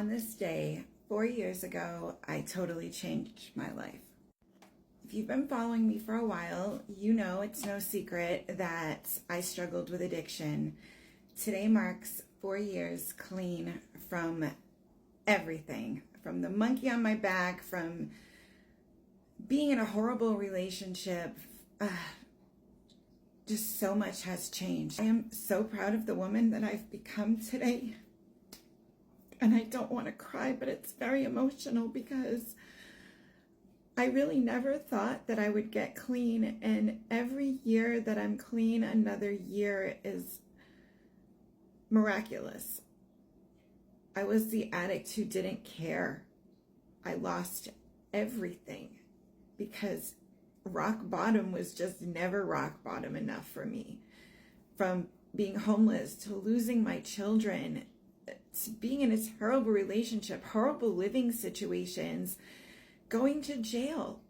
On this day, 4 years ago, I totally changed my life. If you've been following me for a while, you know it's no secret that I struggled with addiction. Today marks 4 years clean from everything, from the monkey on my back, from being in a horrible relationship. Just so much has changed. I am so proud of the woman that I've become today. And I don't want to cry, but it's very emotional because I really never thought that I would get clean. And every year that I'm clean, another year is miraculous. I was the addict who didn't care. I lost everything because rock bottom was just never rock bottom enough for me. From being homeless to losing my children, to being in a terrible relationship, horrible living situations, going to jail.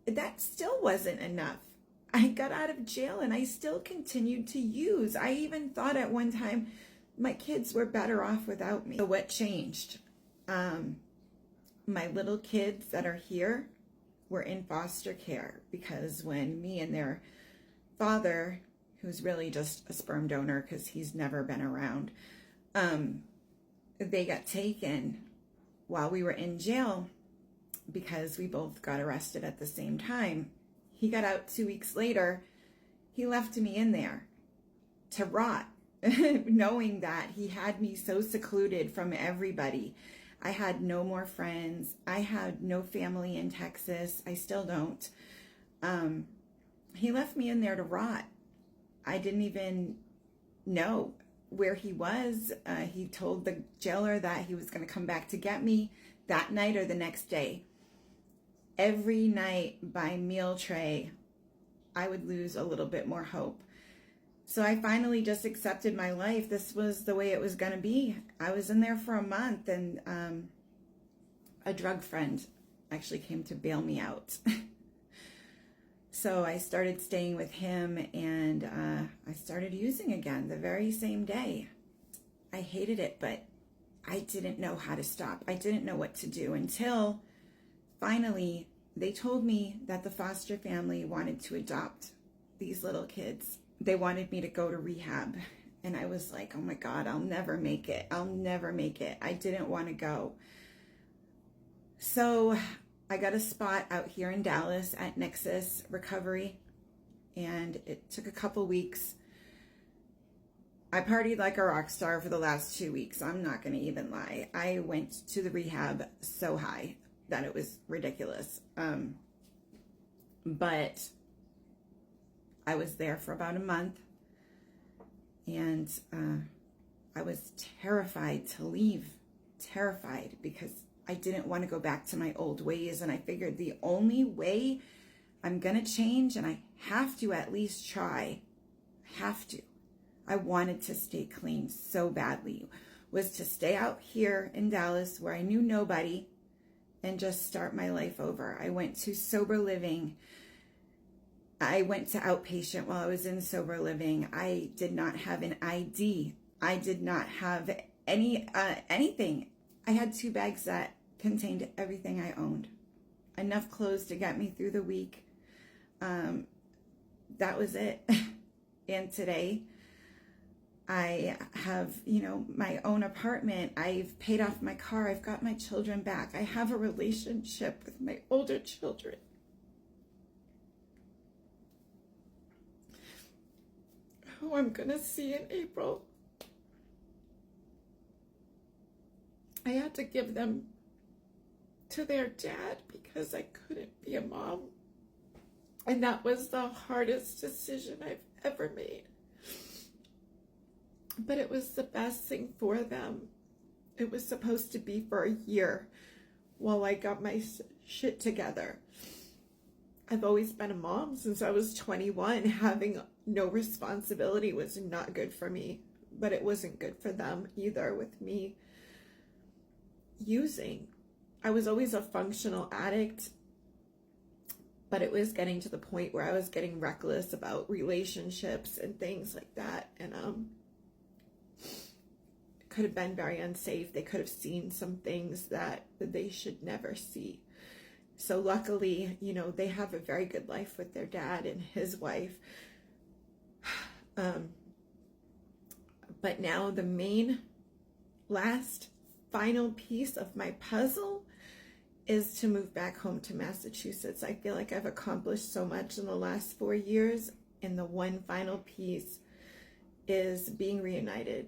That still wasn't enough. I got out of jail and I still continued to use. I even thought at one time my kids were better off without me. So what changed? My little kids that are here were in foster care because when me and their father, who's really just a sperm donor because he's never been around, they got taken while we were in jail because we both got arrested at the same time. He got out 2 weeks later. He left me in there to rot, knowing that he had me so secluded from everybody. I had no more friends. I had no family in Texas. I still don't. He left me in there to rot. I didn't even know where he was. He told the jailer that he was going to come back to get me that night or the next day. Every night by meal tray, I would lose a little bit more hope. So I finally just accepted my life. This was the way it was going to be. I was in there for a month, and a drug friend actually came to bail me out. So I started staying with him, and I started using again the very same day. I hated it, but I didn't know how to stop. I didn't know what to do until finally they told me that the foster family wanted to adopt these little kids. They wanted me to go to rehab. And I was like, oh my God, I'll never make it. I'll never make it. I didn't want to go. So I got a spot out here in Dallas at Nexus Recovery, and it took a couple weeks. I partied like a rock star for the last 2 weeks. I'm not going to even lie. I went to the rehab so high that it was ridiculous. But I was there for about a month, and I was terrified to leave. Terrified because I didn't want to go back to my old ways, and I figured the only way I'm going to change, and I have to at least try, I wanted to stay clean so badly, was to stay out here in Dallas where I knew nobody and just start my life over. I went to sober living. I went to outpatient while I was in sober living. I did not have an ID. I did not have anything. I had 2 bags that contained everything I owned. Enough clothes to get me through the week. That was it. And today, I have, my own apartment. I've paid off my car. I've got my children back. I have a relationship with my older children. Who I'm going to see in April. I had to give them to their dad because I couldn't be a mom. And that was the hardest decision I've ever made. But it was the best thing for them. It was supposed to be for a year while I got my shit together. I've always been a mom since I was 21. Having no responsibility was not good for me, but it wasn't good for them either with me using. I was always a functional addict, but it was getting to the point where I was getting reckless about relationships and things like that. And could have been very unsafe. They could have seen some things that they should never see. So luckily, you know, they have a very good life with their dad and his wife. But now the main, last, final piece of my puzzle is to move back home to Massachusetts. I feel like I've accomplished so much in the last 4 years, and the one final piece is being reunited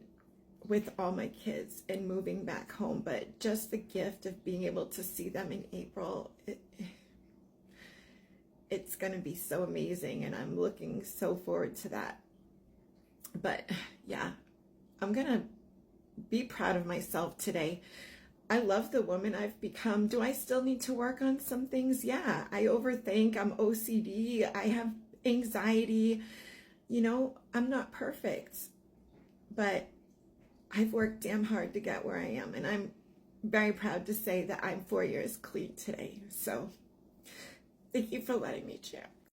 with all my kids and moving back home. But just the gift of being able to see them in April, it's going to be so amazing, and I'm looking so forward to that. But yeah, I'm going to be proud of myself today. I love the woman I've become. Do I still need to work on some things? Yeah, I overthink. I'm OCD. I have anxiety. You know, I'm not perfect, but I've worked damn hard to get where I am, and I'm very proud to say that I'm 4 years clean today. So thank you for letting me share.